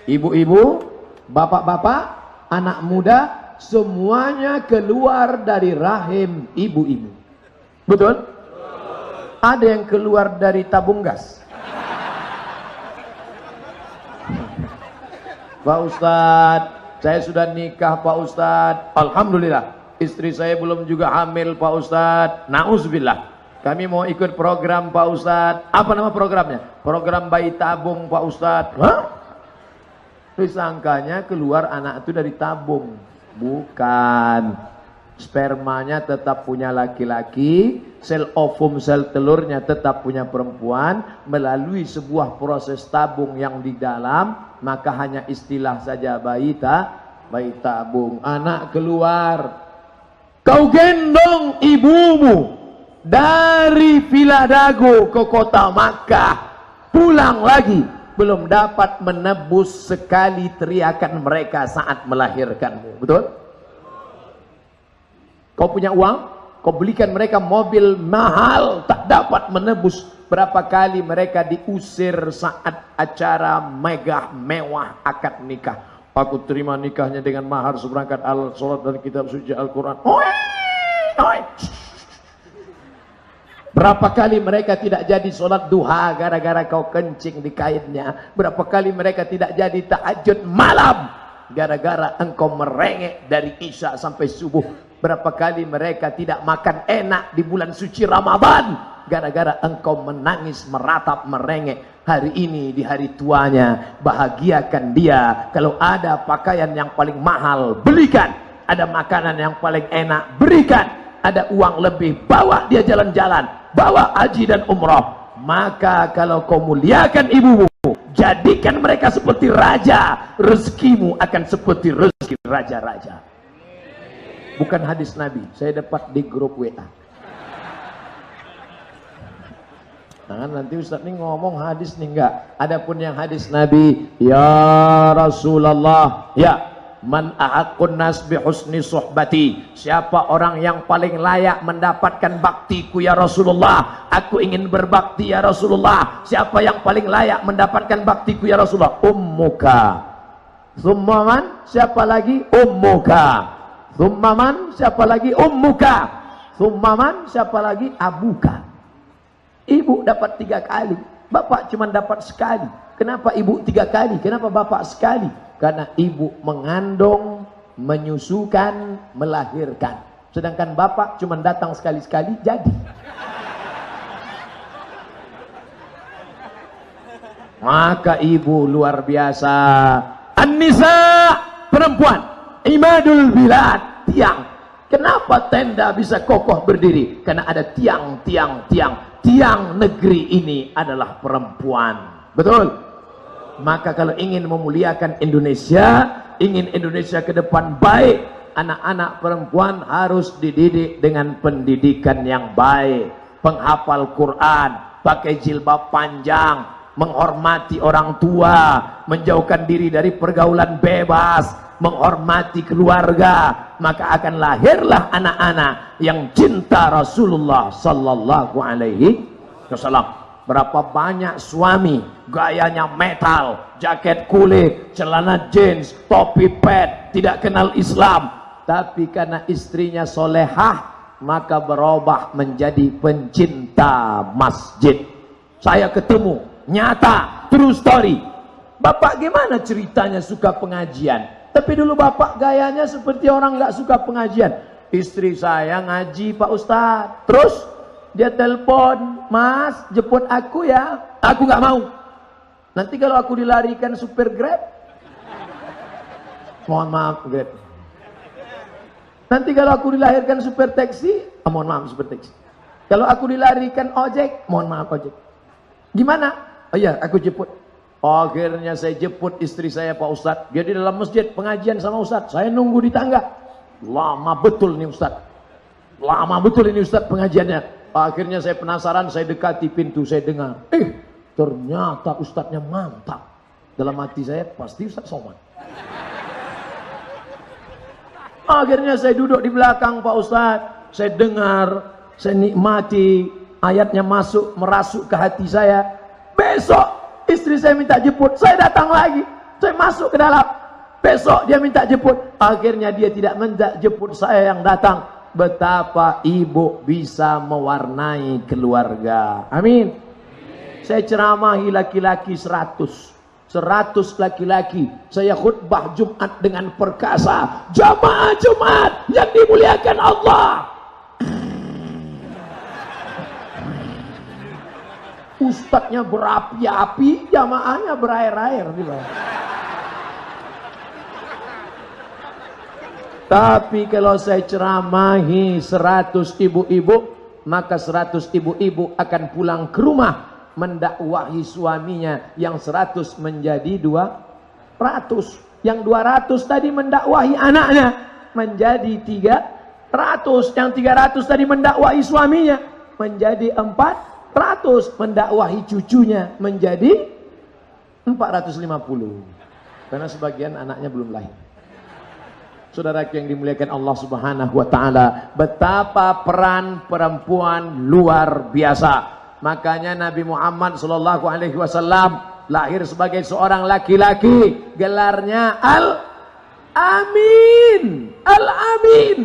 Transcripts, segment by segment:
Ibu-ibu, bapak-bapak, anak muda, semuanya keluar dari rahim ibu-ibu. Betul? Ada yang keluar dari tabung gas. Pak Ustadz, saya sudah nikah Pak Ustadz. Alhamdulillah, istri saya belum juga hamil Pak Ustadz. Na'udzubillah. Kami mau ikut program Pak Ustadz. Apa nama programnya? Program bayi tabung Pak Ustadz. Hah? Disangkanya keluar anak itu dari tabung. Bukan. Spermanya tetap punya laki-laki, sel ovum, sel telurnya tetap punya perempuan. Melalui sebuah proses tabung yang di dalam, maka hanya istilah saja bayi tabung. Anak keluar, kau gendong ibumu dari Villa Dago ke kota Makkah, pulang lagi, belum dapat menebus sekali teriakan mereka saat melahirkanmu. Betul? Kau punya uang, kau belikan mereka mobil mahal, tak dapat menebus berapa kali mereka diusir saat acara megah mewah akad nikah. Aku terima nikahnya dengan mahar seperangkat salat dan kitab suci Al-Quran. Berapa kali mereka tidak jadi sholat duha gara-gara kau kencing di kainnya. Berapa kali mereka tidak jadi tahajud malam gara-gara engkau merengek dari isya sampai subuh. Berapa kali mereka tidak makan enak di bulan suci Ramadan gara-gara engkau menangis, meratap, merengek. Hari ini di hari tuanya, bahagiakan dia. Kalau ada pakaian yang paling mahal, belikan. Ada makanan yang paling enak, berikan. Ada uang lebih, bawa dia jalan-jalan, bawa haji dan umrah. Maka kalau kau muliakan ibumu, jadikan mereka seperti raja, rezekimu akan seperti rezeki raja-raja. Bukan hadis Nabi, saya dapat di grup WA. Nah, nanti Ustaz nih ngomong hadis nih, enggak. Adapun yang hadis Nabi, ya Rasulullah, ya man ahaqqun nas bi husni suhbati, siapa orang yang paling layak mendapatkan baktiku ya Rasulullah, aku ingin berbakti ya Rasulullah. Siapa yang paling layak mendapatkan baktiku ya Rasulullah? Ummuka. Tsumma man? Siapa lagi? Ummuka. Tsumma man? Siapa lagi? Ummuka. Tsumma man? Siapa lagi? Abuka. Ibu dapat 3 kali, bapak cuma dapat sekali. Kenapa ibu 3 kali? Kenapa bapak sekali? Karena ibu mengandung, menyusukan, melahirkan. Sedangkan bapak cuma datang sekali-sekali jadi. Maka ibu luar biasa. An-nisa, perempuan, imadul bilad, tiang. Kenapa tenda bisa kokoh berdiri? Karena ada tiang. Tiang negeri ini adalah perempuan. Betul? Maka kalau ingin memuliakan Indonesia, ingin Indonesia ke depan baik, anak-anak perempuan harus dididik dengan pendidikan yang baik. Penghafal Quran, pakai jilbab panjang, menghormati orang tua, menjauhkan diri dari pergaulan bebas, menghormati keluarga. Maka akan lahirlah anak-anak yang cinta Rasulullah sallallahu alaihi wasallam. Berapa banyak suami gayanya metal, jaket kulit, celana jeans, topi pet, tidak kenal Islam, tapi karena istrinya solehah maka berubah menjadi pencinta masjid. Saya ketemu, nyata, true story. Bapak gimana ceritanya suka pengajian? Tapi dulu bapak gayanya seperti orang nggak suka pengajian. Istri saya ngaji Pak Ustadz, terus dia telepon, Mas jemput aku ya. Aku nggak mau. Nanti kalau aku dilarikan supir Grab, mohon maaf Grab. Nanti kalau aku dilahirkan supir taksi, mohon maaf supir taksi. Kalau aku dilarikan ojek, mohon maaf ojek. Gimana? Oh iya, aku jemput. Akhirnya saya jemput istri saya Pak Ustadz. Dia di dalam masjid pengajian sama Ustadz. Saya nunggu di tangga. Lama betul nih Ustadz. Lama betul ini Ustadz pengajiannya. Akhirnya saya penasaran, saya dekati pintu, saya dengar. Ternyata Ustadznya mantap. Dalam hati saya, pasti Ustadz Somad. Akhirnya saya duduk di belakang Pak Ustadz. Saya dengar, saya nikmati. Ayatnya masuk, merasuk ke hati saya. Besok istri saya minta jemput, saya datang lagi. Saya masuk ke dalam. Besok dia minta jemput. Akhirnya dia tidak minta jemput, saya yang datang. Betapa ibu bisa mewarnai keluarga. Amin. Saya ceramahi laki-laki 100 laki-laki. Saya khutbah Jumat dengan perkasa. Jamaah Jumat yang dimuliakan Allah. Ustadznya berapi-api, jamaahnya berair-air di bawah. Tapi kalau saya ceramahi 100 ibu-ibu, maka 100 ibu-ibu akan pulang ke rumah mendakwahi suaminya. Yang 100 menjadi 200. Yang 200 tadi mendakwahi anaknya menjadi 300. Yang 300 tadi mendakwahi suaminya menjadi 400. Mendakwahi cucunya menjadi 450. Karena sebagian anaknya belum lahir. Saudara yang dimuliakan Allah Subhanahu wa taala, betapa peran perempuan luar biasa. Makanya Nabi Muhammad sallallahu alaihi wasallam lahir sebagai seorang laki-laki, gelarnya Al-Amin. Al-Amin.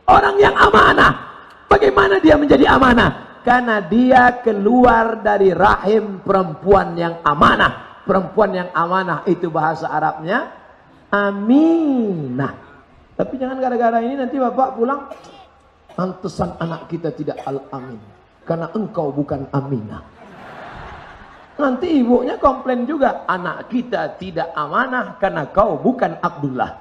Orang yang amanah. Bagaimana dia menjadi amanah? Karena dia keluar dari rahim perempuan yang amanah. Perempuan yang amanah itu bahasa Arabnya aminah. Tapi jangan gara-gara ini nanti bapak pulang, pantesan anak kita tidak al-amin, karena engkau bukan aminah. Nanti ibunya komplain juga, anak kita tidak amanah karena kau bukan Abdullah.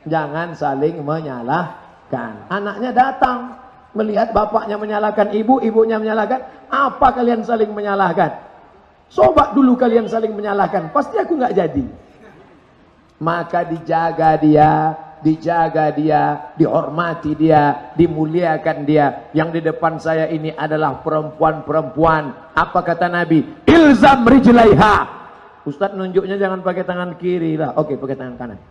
Jangan saling menyalahkan. Anaknya datang melihat bapaknya menyalahkan ibu, ibunya menyalahkan. Apa kalian saling menyalahkan? Coba dulu kalian saling menyalahkan, pasti aku nggak jadi. Maka dijaga dia, dihormati dia, dimuliakan dia. Yang di depan saya ini adalah perempuan-perempuan. Apa kata Nabi? Ilzam rijlaiha. Ustadz nunjuknya jangan pakai tangan kiri lah. Oke, pakai tangan kanan.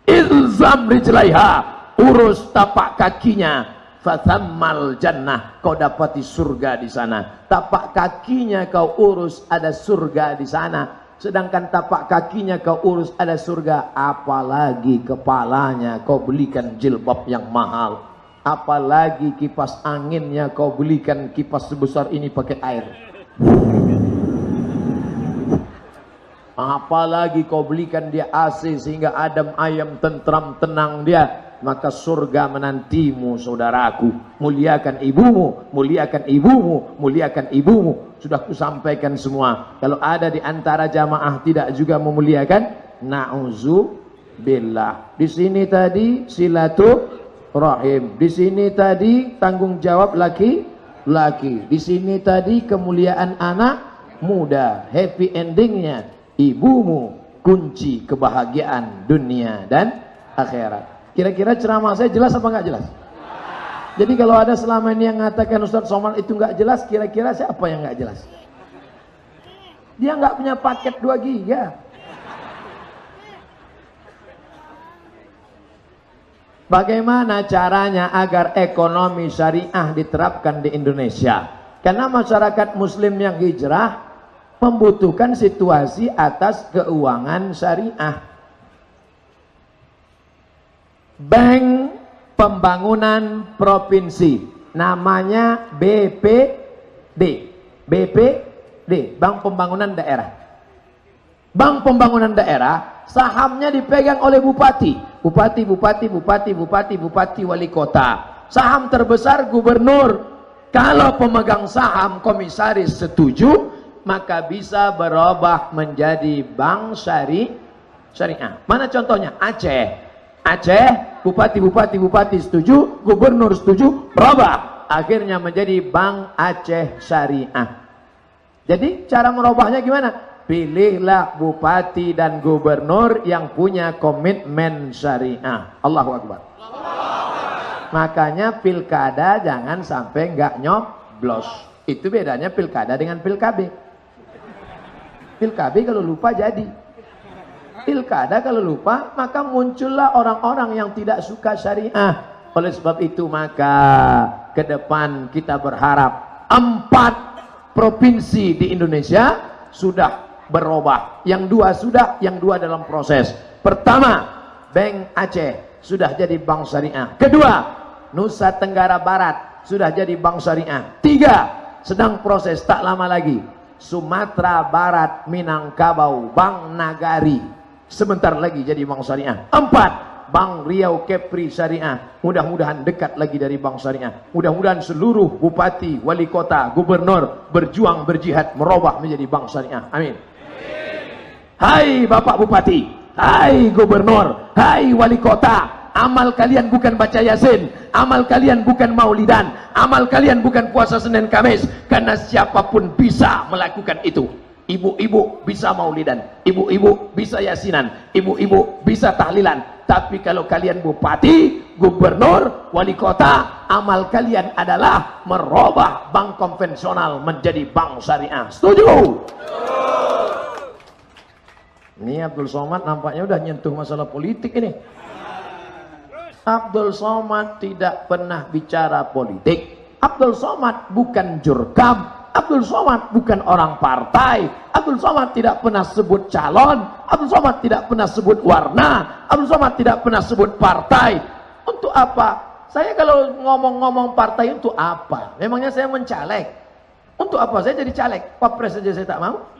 Ilzam rijlaiha. Urus tapak kakinya. Fathammal jannah. Kau dapati surga di sana. Tapak kakinya kau urus, ada surga di sana. Sedangkan tapak kakinya kau urus, ada surga. Apalagi kepalanya kau belikan jilbab yang mahal. Apalagi kipas anginnya kau belikan kipas sebesar ini pakai air. Apalagi kau belikan dia AC sehingga adem ayam tentram tenang dia. Maka surga menantimu saudaraku. Muliakan ibumu, muliakan ibumu, muliakan ibumu. Sudah kusampaikan semua. Kalau ada di antara jamaah tidak juga memuliakan, na'udzubillah. Di sini tadi silaturahim. Di sini tadi tanggung jawab laki-laki. Di sini tadi kemuliaan anak muda. Happy endingnya ibumu kunci kebahagiaan dunia dan akhirat. Kira-kira ceramah saya jelas apa enggak jelas? Jadi kalau ada selama ini yang mengatakan Ustadz Somad itu enggak jelas, kira-kira siapa yang enggak jelas? Dia enggak punya paket 2 giga. Bagaimana caranya agar ekonomi syariah diterapkan di Indonesia? Karena masyarakat muslim yang hijrah membutuhkan situasi atas keuangan syariah. Bank Pembangunan Provinsi, namanya BPD. BPD, Bank Pembangunan Daerah. Bank Pembangunan Daerah, sahamnya dipegang oleh bupati, wali kota. Saham terbesar gubernur. Kalau pemegang saham komisaris setuju, maka bisa berubah menjadi bank syariah. Mana contohnya? Aceh, bupati setuju, gubernur setuju, berubah. Akhirnya menjadi Bank Aceh Syariah. Jadi cara merubahnya gimana? Pilihlah bupati dan gubernur yang punya komitmen syariah. Allahu Akbar. Makanya pilkada jangan sampai nggak nyoblos. Itu bedanya pilkada dengan pilkab. Pilkab kalau lupa jadi. Pilkada kalau lupa, maka muncullah orang-orang yang tidak suka syariah. Oleh sebab itu maka ke depan kita berharap 4 provinsi di Indonesia sudah berubah, yang 2 sudah, yang 2 dalam proses. Pertama, Bank Aceh sudah jadi bank syariah. Kedua, Nusa Tenggara Barat sudah jadi bank syariah. 3, sedang proses, tak lama lagi Sumatera Barat Minangkabau Bank Nagari sebentar lagi jadi bank syariah. 4, Bank Riau Kepri Syariah, mudah-mudahan dekat lagi dari bank syariah. Mudah-mudahan seluruh bupati, wali kota, gubernur berjuang, berjihad, merubah menjadi bank syariah. Amin. Hai Bapak Bupati, hai gubernur, hai wali kota, amal kalian bukan baca Yasin, amal kalian bukan maulidan, amal kalian bukan puasa Senin Kamis, karena siapapun bisa melakukan itu. Ibu-ibu bisa maulidan, ibu-ibu bisa yasinan, ibu-ibu bisa tahlilan. Tapi kalau kalian bupati, gubernur, wali kota, amal kalian adalah merubah bank konvensional menjadi bank syariah. Setuju? Ini Abdul Somad nampaknya udah nyentuh masalah politik ini. Abdul Somad tidak pernah bicara politik. Abdul Somad bukan jurkam. Abdul Somad bukan orang partai. Abdul Somad tidak pernah sebut calon. Abdul Somad tidak pernah sebut warna. Abdul Somad tidak pernah sebut partai. Untuk apa? Saya kalau ngomong-ngomong partai untuk apa? Memangnya saya mencaleg? Untuk apa saya jadi caleg? Wapres saja saya tak mau.